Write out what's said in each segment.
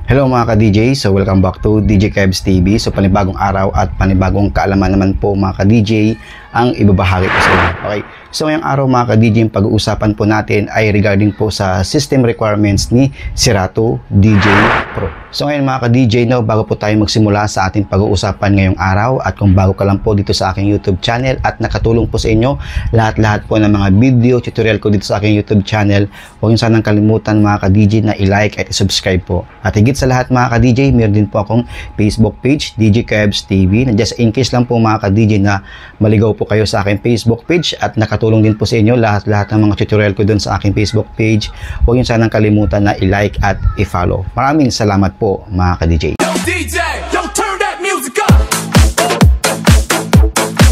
Hello mga ka-DJ, so welcome back to DJ Kebs TV. So panibagong araw at panibagong kaalaman naman po mga ka-DJ ang ibabahagi ko sa inyo. Okay, so ngayong araw mga ka-DJ, yung pag-uusapan po natin ay regarding po sa system requirements ni Serato DJ Pro. So ngayon mga ka-DJ, no, bago po tayo magsimula sa ating pag-uusapan ngayong araw at kung bago ka lang po dito sa aking YouTube channel at nakatulong po sa inyo lahat-lahat po ng mga video tutorial ko dito sa aking YouTube channel, huwag niyo sanang kalimutan mga ka-DJ na i-like at i-subscribe po. At higit sa lahat mga ka-DJ, meron din po akong Facebook page, DJ Kebs TV, na just in case lang po mga ka-DJ na maligaw po kayo sa aking Facebook page at nakatulong din po sa inyo lahat-lahat ng mga tutorial ko dun sa aking Facebook page, huwag niyo sanang kalimutan na i-like at i-follow. Maraming salamat po mga ka-DJ. Yo, DJ, yo, turn that music up.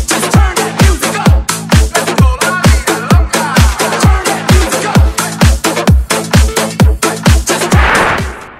Just turn that music up. Let's go, turn that music up.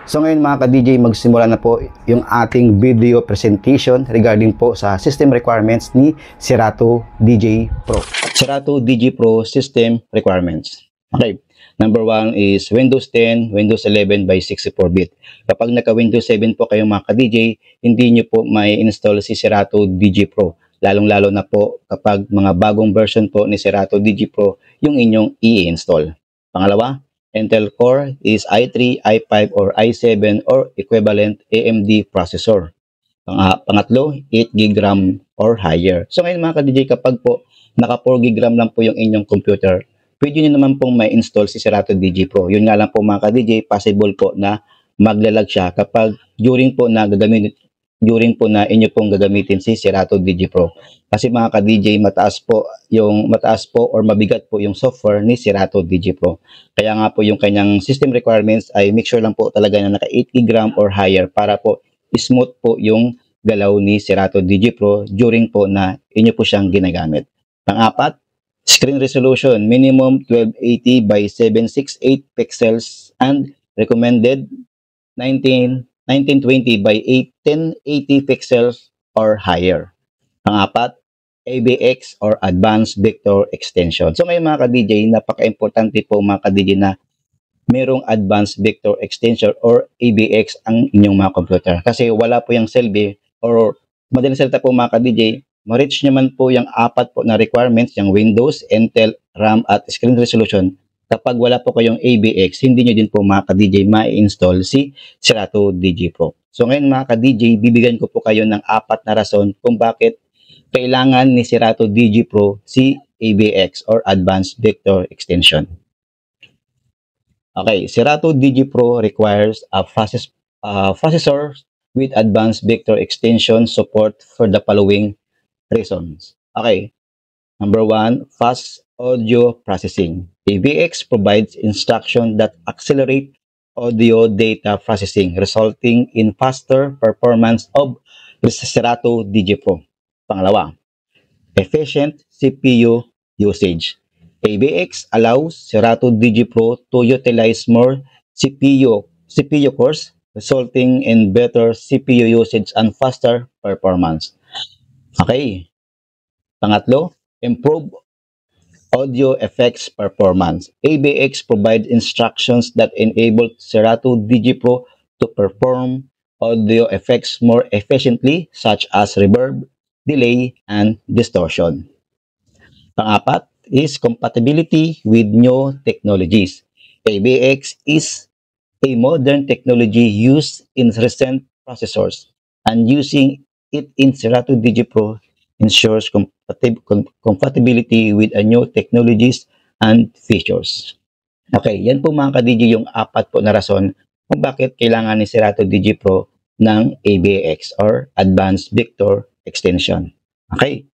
So ngayon mga ka-DJ, magsimula na po yung ating video presentation regarding po sa system requirements ni Serato DJ Pro. Serato DJ Pro system requirements. Okay. Number 1 is Windows 10, Windows 11 by 64-bit. Kapag naka-Windows 7 po kayo mga ka-DJ, hindi nyo po may install si Serato DJ Pro. Lalong-lalo na po kapag mga bagong version po ni Serato DJ Pro yung inyong i-install. Pangalawa, Intel Core is i3, i5, or i7 or equivalent AMD processor. Pangatlo, 8GB RAM or higher. So ngayon mga ka-DJ, kapag po naka 4GB RAM lang po yung inyong computer, pwede nyo naman pong may install si Serato DJ Pro. Yun nga lang po mga ka-DJ, possible po na maglalag siya kapag during po na inyo pong gagamitin si Serato DJ Pro. Kasi mga ka-DJ, mataas po or mabigat po yung software ni Serato DJ Pro. Kaya nga po yung kanyang system requirements ay make sure lang po talaga na naka 8GB RAM or higher para po smooth po yung galaw ni Serato DJ Pro during po na inyo po siyang ginagamit. Pang-apat, screen resolution, minimum 1280 by 768 pixels and recommended 1920 by 1080 pixels or higher. Pang-apat, AVX or Advanced Vector Extension. So ngayon mga ka-DJ, napaka-importante po mga ka-DJ na merong Advanced Vector Extension or AVX ang inyong mga computer. Kasi wala po yung selby or madaling salita po mga ka-DJ, ma-reach naman po yung apat po na requirements, yung Windows, Intel, RAM at screen resolution. Kapag wala po kayong AVX, hindi nyo din po mga ka-DJ ma-install si Serato DJ Pro. So ngayon mga ka-DJ, bibigyan ko po kayo ng apat na rason kung bakit kailangan ni Serato DJ Pro si AVX or Advanced Vector Extension. Okay, Serato DJ Pro requires a processor with Advanced Vector Extension support for the following reasons. Okay, number 1, fast audio processing. AVX provides instructions that accelerate audio data processing, resulting in faster performance of Serato DJ Pro. Pangalawa, efficient CPU usage. AVX allows Serato DJ Pro to utilize more CPU cores, resulting in better CPU usage and faster performance. Okay. Pangatlo, improve audio effects performance. AVX provides instructions that enable Serato DJ Pro to perform audio effects more efficiently, such as reverb, delay, and distortion. Pang-apat is compatibility with new technologies. AVX is a modern technology used in recent processors, and using it in Serato DJ Pro ensures compatibility with new technologies and features. Okay, yan po mga ka-DJ yung apat po na rason kung bakit kailangan ni Serato DJ Pro ng AVX or Advanced Vector Extension. Okay,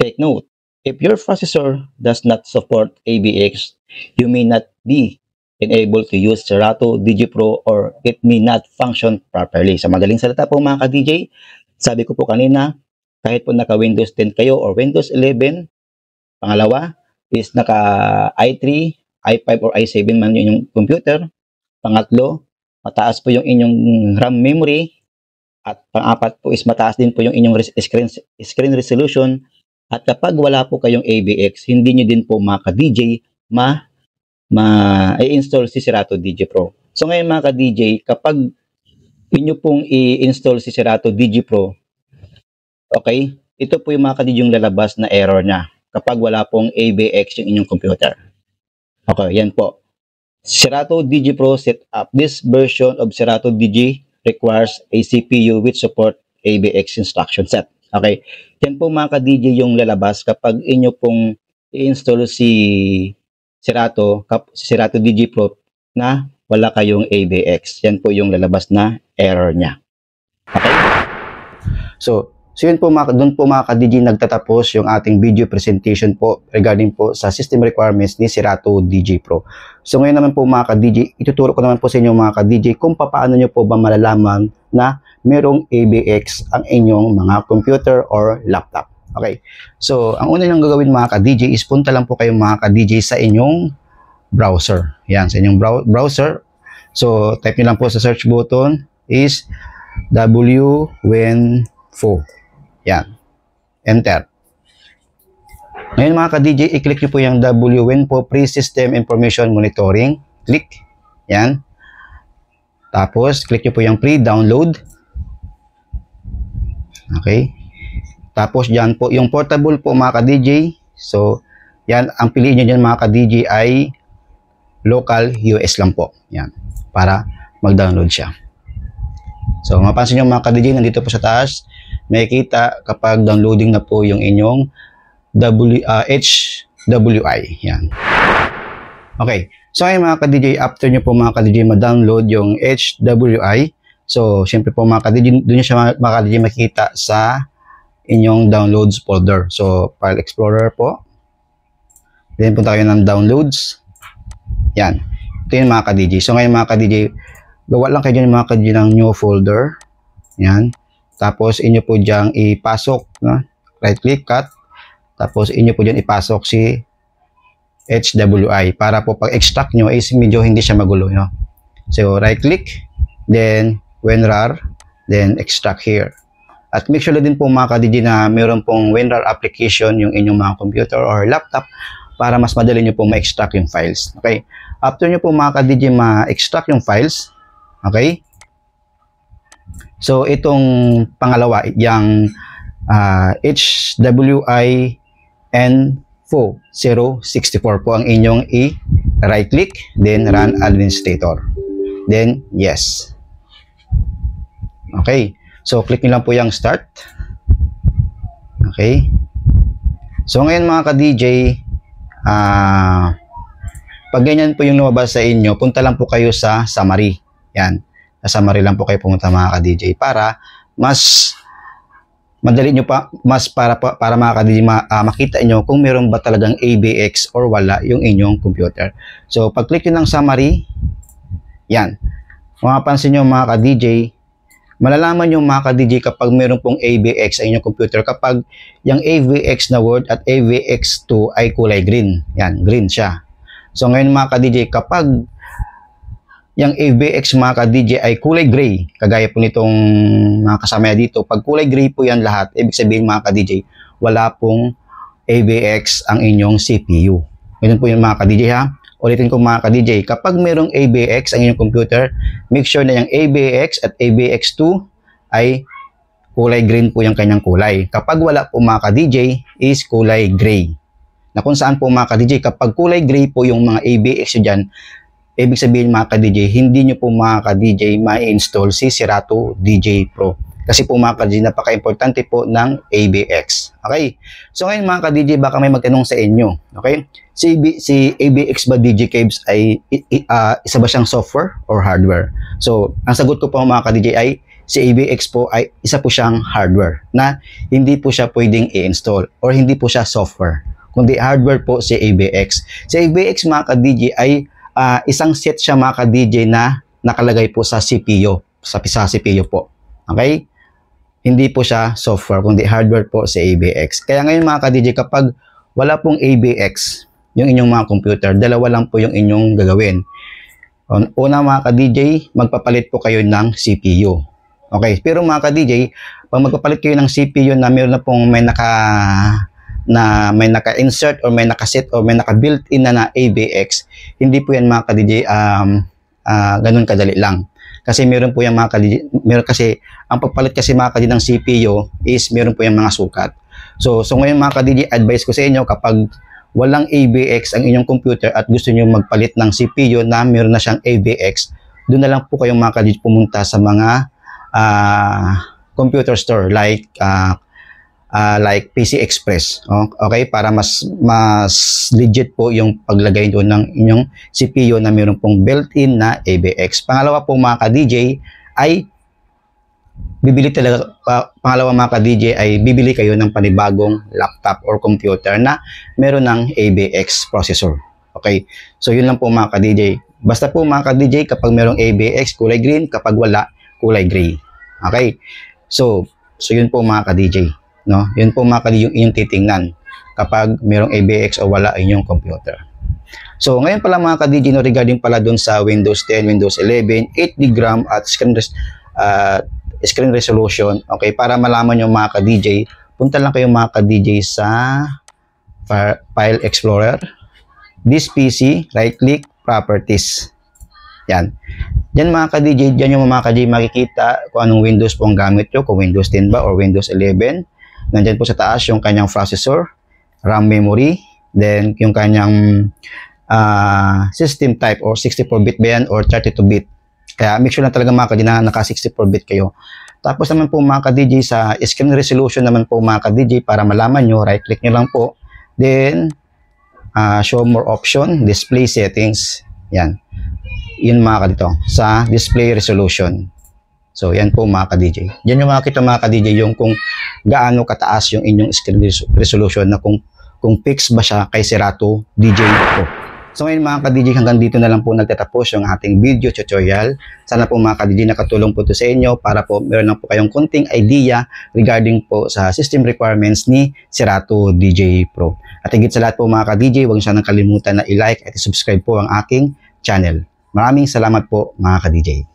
take note, if your processor does not support AVX, you may not be enabled to use Serato DJ Pro or it may not function properly. Sa madaling salita po mga ka-DJ, sabi ko po kanina, kahit po naka Windows 10 kayo or Windows 11, pangalawa is naka i3, i5 or i7 man yung computer. Pangatlo, mataas po yung inyong RAM memory. At pang-apat po is mataas din po yung inyong screen resolution. At kapag wala po kayong AVX, hindi nyo din po mga ka-DJ ma-install si Serato DJ Pro. So ngayon mga ka-DJ, kapag inyo pong i-install si Serato DigiPro, okay, ito po yung mga ka-DJ yung lalabas na error niya kapag wala pong AVX yung inyong computer. Okay, yan po. Serato DigiPro setup. This version of Serato Digi requires a CPU which support AVX instruction set. Okay, yan po mga ka-DJ yung lalabas kapag inyo pong i-install si Serato DigiPro na wala kayong AVX. Yan po yung lalabas na error niya. Okay? So yun po doon po mga ka-DJ nagtatapos yung ating video presentation po regarding po sa system requirements ni Serato DigiPro. So ngayon naman po mga ka-DJ, ituturo ko naman po sa inyo mga ka-DJ kung paano nyo po ba malalaman na merong AVX ang inyong mga computer or laptop. Okay, so ang una nyo gagawin mga ka-DJ is punta lang po kayo mga ka-DJ sa inyong browser. Yan, sa inyong browser. So type nyo lang po sa search button is WWinfo. Yan. Enter. Ngayon mga ka-DJ, i-click nyo po yung WWinfo Pre-System Information Monitoring. Click. Yan. Tapos, click nyo po yung pre-download. Okay. Tapos, dyan po, yung portable po mga ka-DJ. So, yan, ang piliin nyo dyan mga ka-DJ ay local US lang po. Yan. Para mag-download siya. So, mapansin nyo mga ka-DJ, nandito po sa taas, makikita kapag downloading na po yung inyong HWI. Yan. Okay. So, ngayon mga ka-DJ, after nyo po mga ka-DJ ma-download yung HWI, so, syempre po mga ka-DJ, doon nyo siya mga ka-DJ makikita sa inyong downloads folder. So, File Explorer po. Then, punta kayo ng downloads. Yan. Ito yung mga ka-DJ. So, ngayon mga ka-DJ, gawa lang kayo dyan mga ka-DJ ng new folder. Yan. Tapos, inyo po dyan ipasok, no? Right click, cut. Tapos, inyo po dyan ipasok si HWI para po pag extract nyo is medyo hindi siya magulo, no? So, right click, then WinRAR, then extract here. At make sure din po mga ka-DJ na mayroon pong WinRAR application yung inyong mga computer or laptop para mas madali nyo po ma-extract yung files. Okay? After nyo po mga ka-DJ ma-extract yung files, okay? So, itong pangalawa, yung HWI Info 064 po ang inyong i-right click, then run administrator. Then, yes. Okay. So, click nyo lang po yung start. Okay. So, ngayon mga ka-DJ, pag ganyan po yung lumabas sa inyo, punta lang po kayo sa summary. Yan. Sa summary lang po kayo pumunta mga ka-DJ para mas madali nyo pa, mas para mga ka-DJ makita nyo kung meron ba talagang AVX or wala yung inyong computer. So, pag click nyo ng summary, yan. Mapapansin nyo mga ka-DJ, malalaman nyo mga ka-DJ kapag meron pong AVX sa inyong computer kapag yung AVX na word at AVX2 ay kulay green. Yan, green siya. So, ngayon mga ka-DJ, kapag yung AVX mga ka-DJ ay kulay gray, kagaya po nitong mga kasama dito, pag kulay gray po yan lahat, ibig sabihin mga ka-DJ, wala pong AVX ang inyong CPU. Ganun po yung mga ka-DJ ha. Ulitin ko mga ka-DJ, kapag merong AVX ang inyong computer, make sure na yung AVX at AVX2 ay kulay green po yung kanyang kulay. Kapag wala po mga ka-DJ is kulay gray. Na kung saan po mga ka-DJ, kapag kulay gray po yung mga AVX dyan, ibig sabihin mga ka-DJ, hindi nyo po mga ka-DJ ma-install si Serato DigiPro. Kasi po mga ka-DJ, napaka-importante po ng AVX. Okay? So ngayon mga ka-DJ, baka may magtanong sa inyo. Okay? Si AVX ba DigiCables ay isa ba siyang software or hardware? So, ang sagot ko po mga ka-DJ ay si AVX po ay isa po siyang hardware na hindi po siya pwedeng i-install or hindi po siya software. Kundi hardware po si AVX. Si AVX mga ka-DJ ay isang set siya mga ka-DJ na nakalagay po sa CPU, sa CPU po. Okay? Hindi po siya software, kundi hardware po sa AVX. Kaya ngayon mga ka-DJ, kapag wala pong AVX, yung inyong mga computer, dalawa lang po yung inyong gagawin. Una mga ka-DJ, magpapalit po kayo ng CPU. Okay? Pero mga ka-DJ, pag magpapalit kayo ng CPU na mayroon na pong may naka-insert or may naka-set or may naka-built-in na AVX, hindi po yan mga ka-DJ ganun kadali lang. Kasi meron po yung mga ka-DJ, meron kasi, ang pagpalit kasi mga ka-DJ ng CPU is meron po yung mga sukat. So ngayon mga ka-DJ, advice ko sa inyo kapag walang AVX ang inyong computer at gusto niyo magpalit ng CPU na meron na siyang AVX, doon na lang po kayong mga ka-DJ pumunta sa mga computer store like PC Express. Okay, para mas legit po yung paglagay doon ng inyong CPU na mayroon pong built-in na AVX. Pangalawa po mga ka-DJ ay bibili kayo ng panibagong laptop or computer na meron ng AVX processor. Okay, so yun lang po mga ka-DJ. Basta po mga ka-DJ, kapag merong AVX, kulay green, kapag wala, kulay gray. Okay, so yun po mga ka-DJ. No? Yun po mga ka-DJ yung inyong titingnan kapag merong AVX o wala inyong computer. So ngayon pala mga ka-DJ, no, regarding pala dun sa Windows 10, Windows 11, 8GB RAM at screen resolution. Okay, para malaman nyo mga ka-DJ, punta lang kayo mga ka-DJ sa File Explorer, This PC, right-click, Properties. Yan. Yan mga ka-DJ, dyan yung mga ka-DJ makikita kung anong Windows po ang gamit nyo, kung Windows 10 ba or Windows 11. Nandyan po sa taas yung kanyang processor, RAM memory, then yung kanyang system type or 64-bit ba yan or 32-bit. Kaya make sure na talaga mga ka-DJ na naka 64-bit kayo. Tapos naman po mga ka-DJ sa screen resolution naman po mga ka-DJ, para malaman nyo, right-click nyo lang po. Then, show more option, display settings. Yan. Yun mga ka-dito, sa display resolution. So, yan po mga ka-DJ. Yan yung makikita mga ka-DJ, yung kung gaano kataas yung inyong screen resolution na kung fix ba siya kay Serato DJ Pro. So, ngayon mga ka-DJ, hanggang dito na lang po nagtatapos yung ating video tutorial. Sana po mga ka-DJ nakatulong po ito sa inyo para po meron lang po kayong konting idea regarding po sa system requirements ni Serato DJ Pro. At higit sa lahat po mga ka-DJ, huwag sanang kalimutan na i-like at i-subscribe po ang aking channel. Maraming salamat po mga ka-DJ.